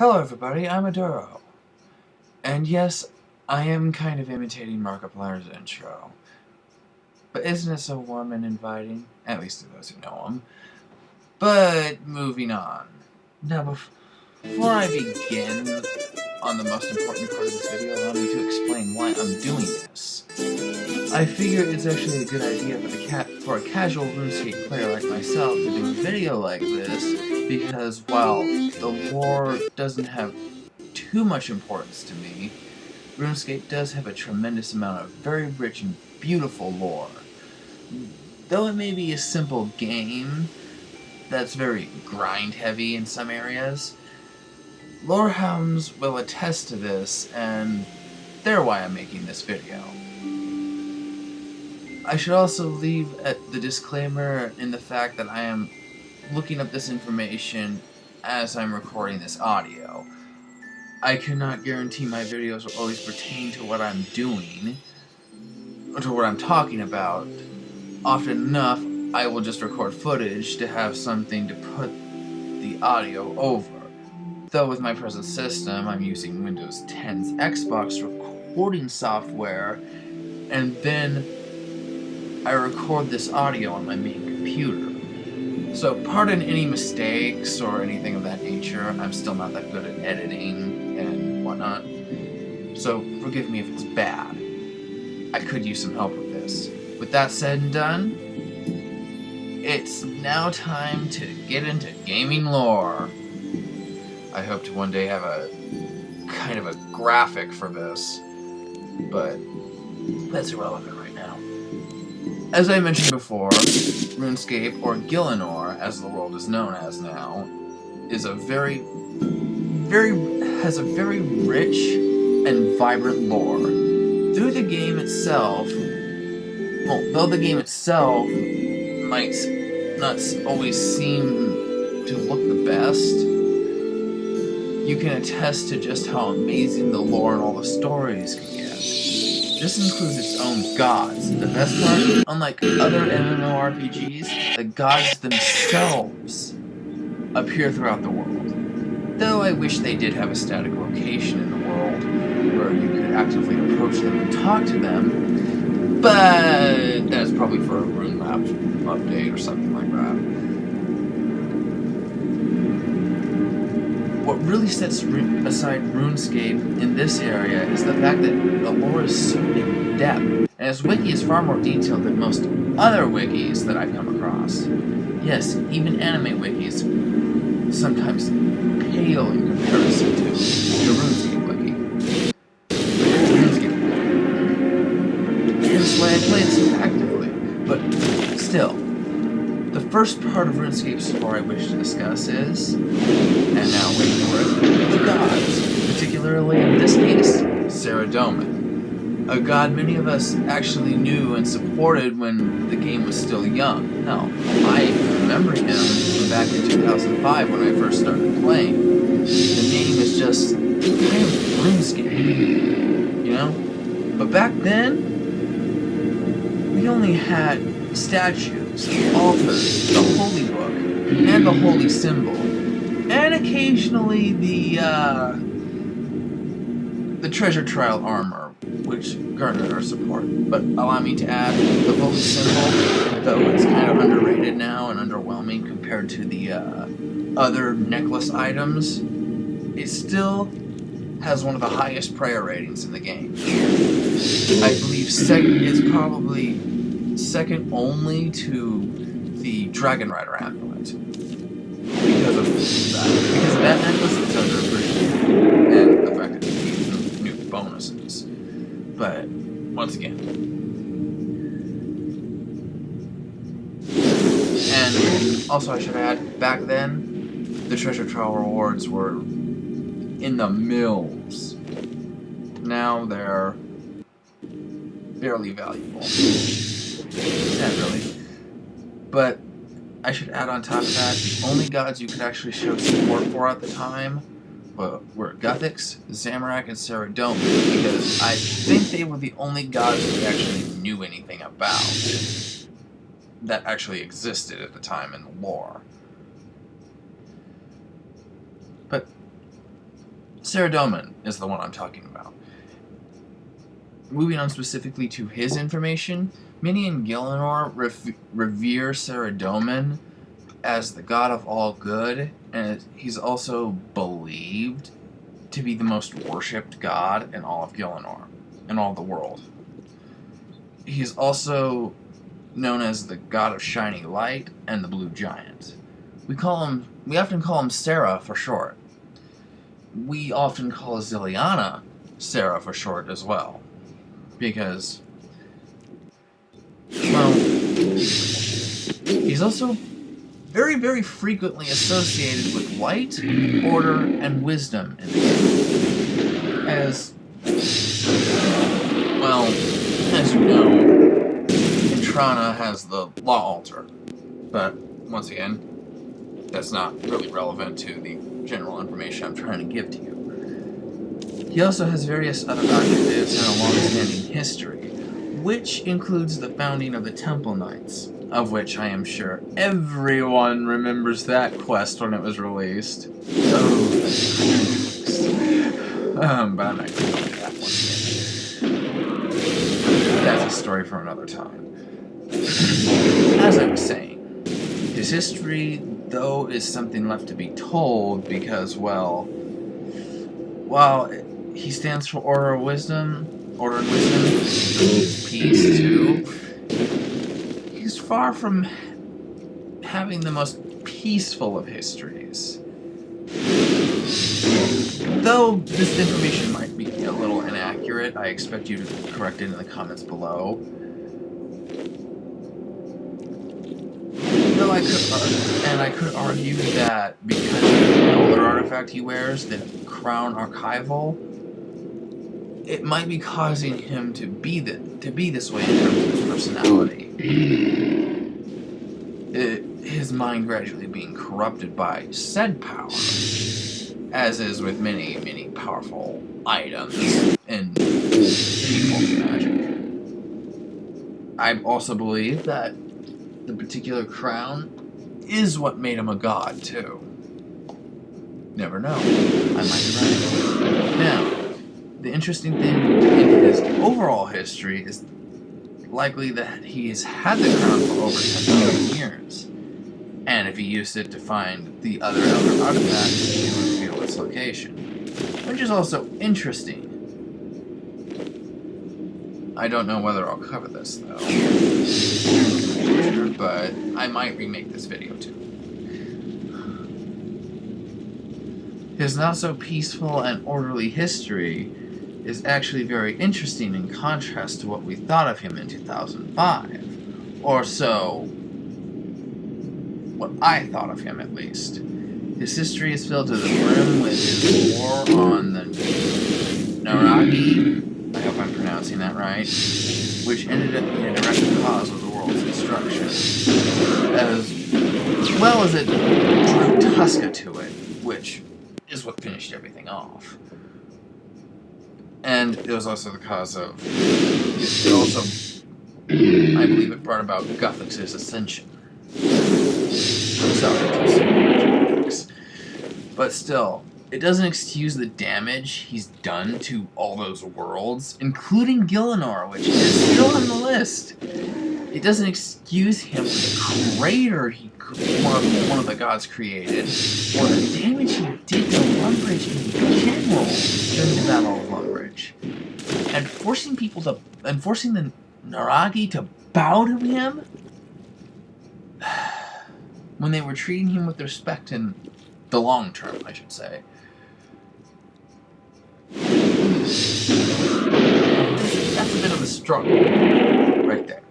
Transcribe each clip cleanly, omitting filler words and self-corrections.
Hello everybody, I'm Aduro. And yes, I am kind of imitating Markiplier's intro. But isn't it so warm and inviting? At least to those who know him. But moving on. Now before I begin on the most important part of this video, allow me to explain why I'm doing this. I figure it's actually a good idea for a casual Runescape player like myself to do a video like this, because while the lore doesn't have too much importance to me, RuneScape does have a tremendous amount of very rich and beautiful lore. Though it may be a simple game that's very grind-heavy in some areas, lorehounds will attest to this, and they're why I'm making this video. I should also leave the disclaimer in the fact that I am looking up this information as I'm recording this audio. I cannot guarantee my videos will always pertain to what I'm doing, or to what I'm talking about. Often enough, I will just record footage to have something to put the audio over. Though with my present system, I'm using Windows 10's Xbox recording software, and then I record this audio on my main computer. So pardon any mistakes or anything of that nature. I'm still not that good at editing and whatnot, so forgive me if it's bad. I could use some help with this. With that said and done, it's now time to get into gaming lore. I hope to one day have a kind of a graphic for this, but that's irrelevant right now. As I mentioned before, RuneScape, or Gielinor, as the world is known as now, is a has a very rich and vibrant lore. Through the game itself, though the game itself might not always seem to look the best, you can attest to just how amazing the lore and all the stories can get. This includes its own gods. The best part, unlike other MMORPGs, the gods themselves appear throughout the world. Though I wish they did have a static location in the world where you could actively approach them and talk to them, but that's probably for a rune map update or something like that. What really sets aside RuneScape in this area is the fact that the lore is so in depth, and its wiki is far more detailed than most other wikis that I've come across. Yes, even anime wikis sometimes pale in comparison to the RuneScape wiki. Hence why I play it so actively. But still, the first part of RuneScape's lore I wish to discuss is, and now wait for it, the gods, particularly in this case, Saradomin, a god many of us actually knew and supported when the game was still young. Hell, I remember him from back in 2005 when I first started playing. The name is just kind of RuneScape, you know? But back then, we only had statues, altars, the holy book, and the holy symbol, and occasionally the treasure trial armor, which garnered our support. But allow me to add, the holy symbol, though it's kind of underrated now and underwhelming compared to the other necklace items, it still has one of the highest prayer ratings in the game. I believe it's probably second only to the Dragon Rider amulet. Because of that necklace is underappreciated, and the fact that it gives new bonuses. But once again, and also I should add, back then the treasure trial rewards were in the mills. Now they're barely valuable. Not really. But I should add on top of that, the only gods you could actually show support for at the time were Guthix, Zamorak, and Saradomin, because I think they were the only gods we actually knew anything about that actually existed at the time in the lore. But Saradomin is the one I'm talking about. Moving on specifically to his information, many in Gielinor revere Saradomin as the god of all good, and he's also believed to be the most worshipped god in all of Gielinor, in all of the world. He's also known as the god of shining light and the blue giant. We often call him Sara for short. We often call Ziliana Sara for short as well, because, well, he's also very, very frequently associated with light, order, and wisdom in the game. As you know, Intrana has the Law Altar, but once again, that's not really relevant to the general information I'm trying to give to you. He also has various other adjectives and a long-standing history, which includes the founding of the Temple Knights, of which I am sure everyone remembers that quest when it was released. Oh, but I'm not going to go into that once again. That's a story for another time. As I was saying, his history, though, is something left to be told because, well, while he stands for order and wisdom, peace too, he's far from having the most peaceful of histories. Though this information might be a little inaccurate, I expect you to correct it in the comments below. Though I could argue that because of the older artifact he wears, the Crown Archival, it might be causing him to be this way in terms of his personality. His mind gradually being corrupted by said power, as is with many, many powerful items in any form of magic. I also believe that the particular crown is what made him a god, too. Never know. I might be right. Now, the interesting thing in his overall history is likely that he's had the crown for over 10,000 years. And if he used it to find the other elder artifacts, he would reveal its location. Which is also interesting. I don't know whether I'll cover this, though, but I might remake this video, too. His not-so-peaceful and orderly history is actually very interesting in contrast to what we thought of him in 2005. Or so, what I thought of him, at least. His history is filled to the brim with his war on the Naragi, I hope I'm pronouncing that right, which ended up being a direct cause of the world's destruction, as well as it drew Tuska to it, which is what finished everything off. And it was also the cause of, it also, I believe it brought about Guthix's ascension. Sorry, but still, it doesn't excuse the damage he's done to all those worlds, including Gielinor, which is still on the list. It doesn't excuse him for the crater one of the gods created, or the damage he did to Lumbridge in general during the Battle of Lumbridge, and forcing the Naragi to bow to him when they were treating him with respect in the long term, I should say. That's a bit of a struggle right there.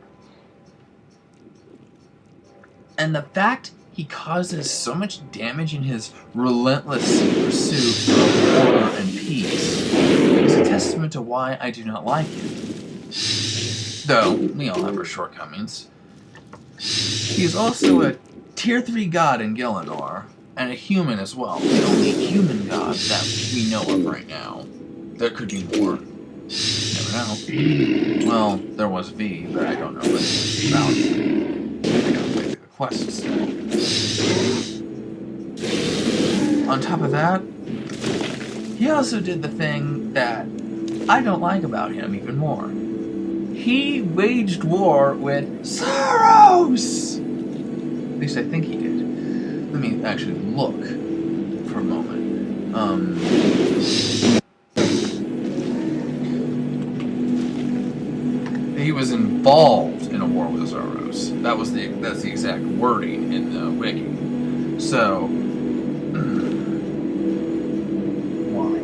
And the fact he causes so much damage in his relentless pursuit of order and peace is a testament to why I do not like him. Though, we all have our shortcomings. He is also a Tier 3 god in Gielinor, and a human as well. The only human god that we know of right now. There could be more. Never know. Well, there was V, but I don't know what about it. I gotta play through the quests. On top of that, He also did the thing that I don't like about him even more. He waged war with Saros! At least I think he did. Let me actually look for a moment. He was involved in a war with Saros. That's the exact wording in the wiki. So, why?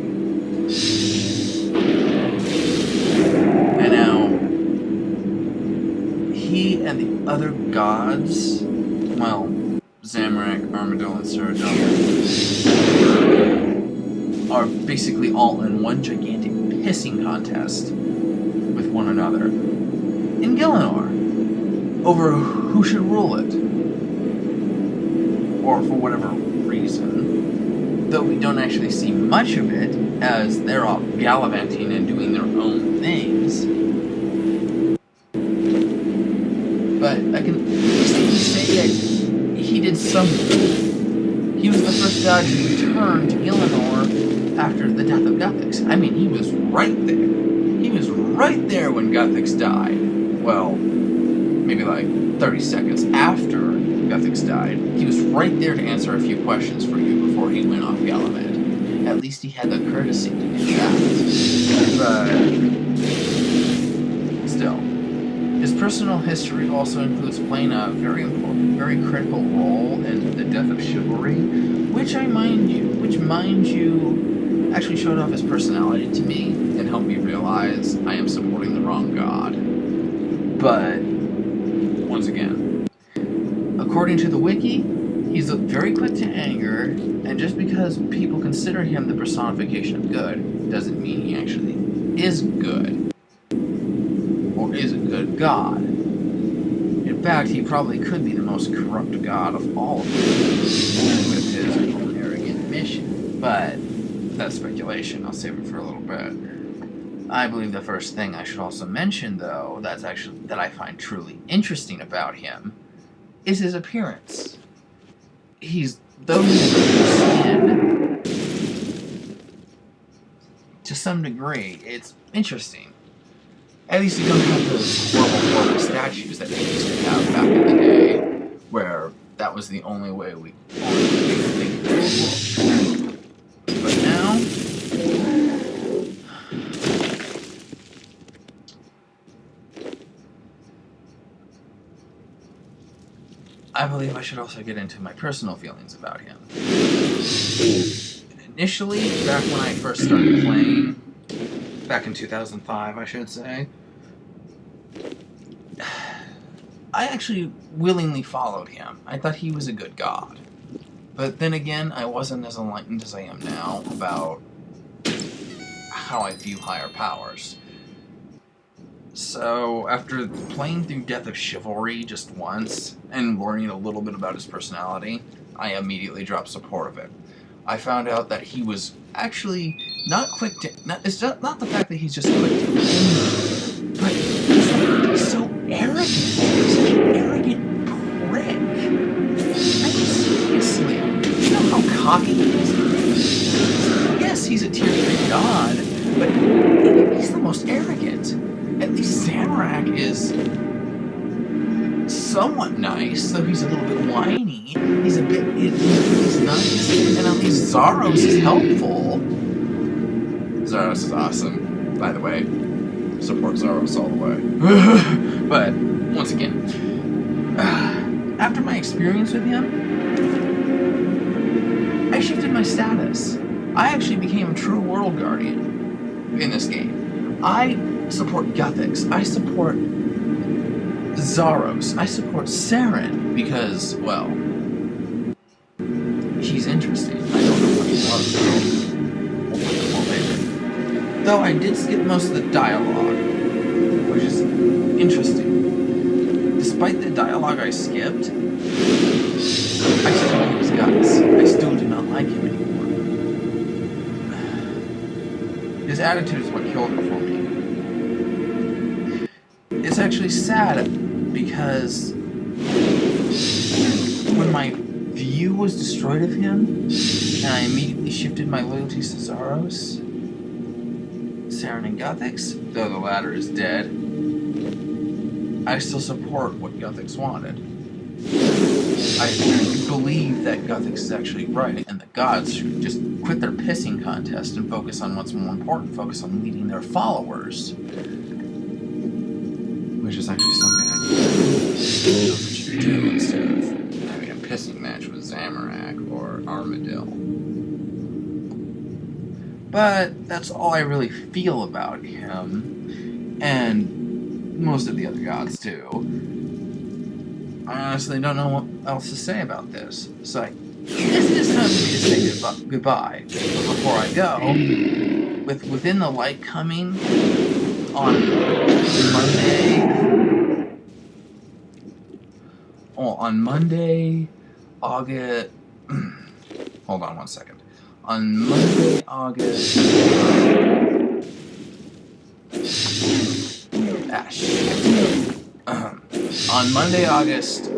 And now, he and the other gods, well, Zamorak, Armadillo, and Saradomin, are basically all in one gigantic pissing contest with one another in Gielinor over who should rule it, or for whatever reason, though we don't actually see much of it as they're off gallivanting and doing their own things. But I can say that he did something. He was the first god to return to Gielinor after the death of Guthix. I mean, he was right there. He was right there when Guthix died. Well, maybe like 30 seconds after Guthix died. He was right there to answer a few questions for you before he went off Gallivant. At least he had the courtesy to do that. But still, his personal history also includes playing a very important, very critical role in the death of chivalry, which mind you, actually showed off his personality to me and helped me realize I am supporting the wrong god. But, once again, according to the wiki, he's very quick to anger, and just because people consider him the personification of good, doesn't mean he actually is good, or is a good god. In fact, he probably could be the most corrupt god of all of them, with his own arrogant mission. But that's speculation. I'll save it for a little bit. I believe the first thing I should also mention, though, that I find truly interesting about him, is his appearance. Though he's skin, to some degree, it's interesting. At least you don't have those horrible statues that they used to have back in the day, where that was the only way we could think of it. But now, I believe I should also get into my personal feelings about him. Initially, back when I first started playing, back in 2005, I should say, I actually willingly followed him. I thought he was a good god. But then again, I wasn't as enlightened as I am now about how I view higher powers. So, after playing through Death of Chivalry just once, and learning a little bit about his personality, I immediately dropped support of it. I found out that he was actually not quick to... It's not the fact that he's just quick to anger, but he's so arrogant. He's such an arrogant prick. I mean, seriously, you know how cocky he is? Yes, he's a tier 3 god, but he's the most arrogant. At least Zamorak is somewhat nice, though he's a little bit whiny. He's nice, and at least Zaros is helpful. Zaros is awesome, by the way. Support Zaros all the way. But, once again, after my experience with him, I shifted my status. I actually became a true world guardian in this game. I support Guthix. I support Zaros. I support Saren because, well, he's interesting. I don't know what he was, though. We'll put them all later. Though I did skip most of the dialogue, which is interesting. Despite the dialogue I skipped, I still hate his guts. I still do not like him anymore. His attitude is what killed him for me. It's actually sad because when my view was destroyed of him, and I immediately shifted my loyalties to Zaros, Saren, and Guthix, though the latter is dead. I still support what Guthix wanted. I believe that Guthix is actually right, and the gods should just quit their pissing contest and focus on what's more important, focus on leading their followers. Which is actually something I should do instead of having a pissing match with Zamorak or Armadillo. But that's all I really feel about him, and most of the other gods too. I honestly don't know what else to say about this, so this is time for me to say goodbye. But before I go, within the light coming on Monday, August. Hold on one second. On Monday, August. On Monday, August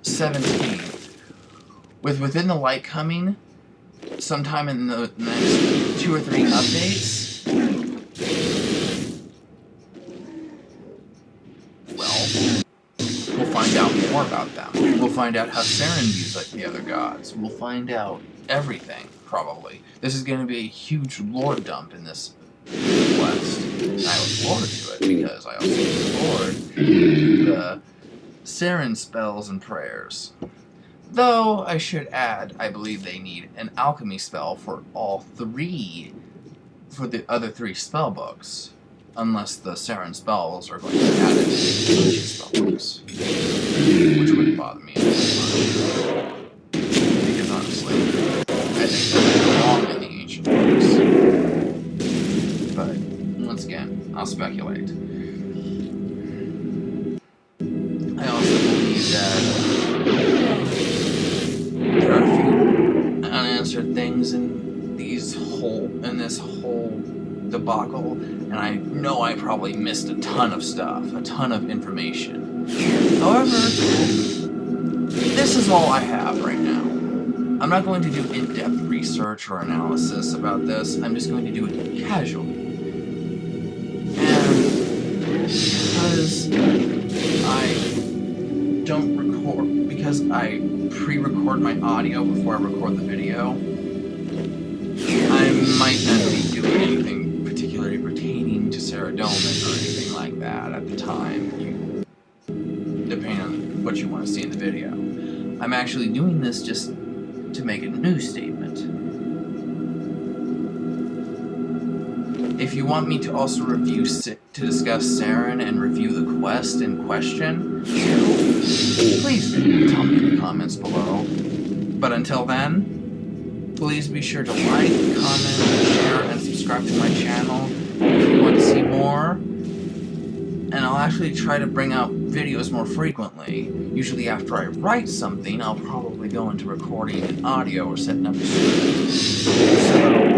17th, within the light coming, sometime in the next 2 or 3 updates. Well, we'll find out more about them. We'll find out how Saren views like the other gods. We'll find out everything, probably. This is going to be a huge lore dump in this quest. And I look forward to it, because I also look forward to the Saren spells and prayers. Though, I should add, I believe they need an alchemy spell for all 3, for the other 3 spell books. Unless the Saren spells are going to be added to the ancient spell books. Which wouldn't bother me anymore. Because honestly, I think they belong in the ancient books. But, once again, I'll speculate. I also believe that there are a few unanswered things in this whole debacle, and I know I probably missed a ton of stuff, a ton of information. However, this is all I have right now. I'm not going to do in-depth research or analysis about this, I'm just going to do it casually. And because I pre-record my audio before I record the video, I might not be doing anything particularly pertaining to Saradomin or anything like that at the time, depending on what you want to see in the video. I'm actually doing this just to make a news statement. If you want me to also discuss Saren and review the quest in question, please tell me in the comments below. But until then, please be sure to like, comment, share, and subscribe to my channel if you want to see more. And I'll actually try to bring out videos more frequently. Usually after I write something, I'll probably go into recording an audio or setting up a script. So,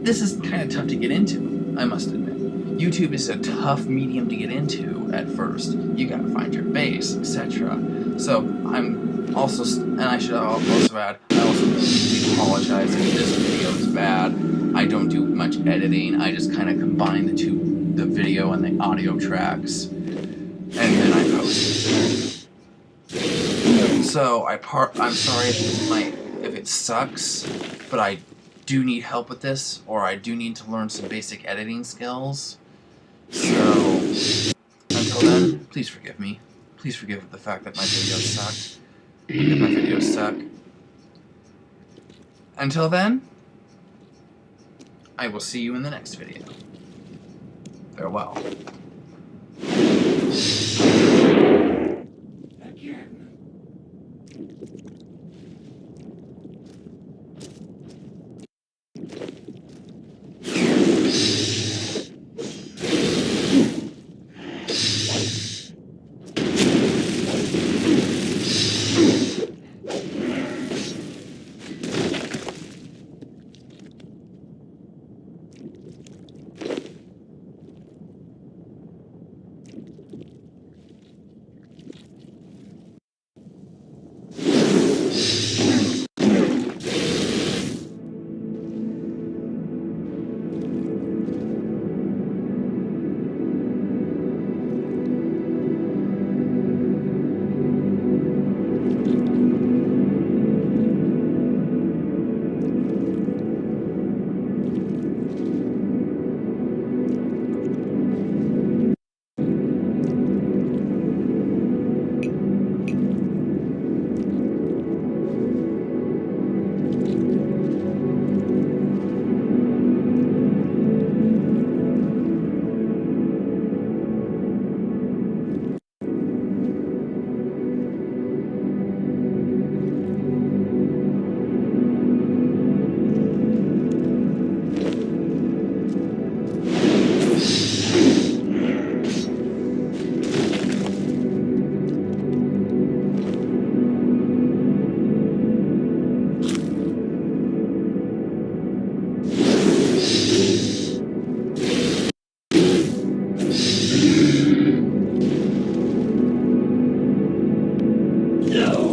this is kind of tough to get into, I must admit. YouTube is a tough medium to get into at first. You gotta find your base, etc. So, and I should also add, I also really apologize if this video is bad. I don't do much editing, I just kind of combine the video and the audio tracks, and then I post it. So, I'm sorry if it sucks, but I do need help with this, or I do need to learn some basic editing skills. So, until then, please forgive me. Please forgive the fact that my videos suck. Until then, I will see you in the next video. Farewell. No.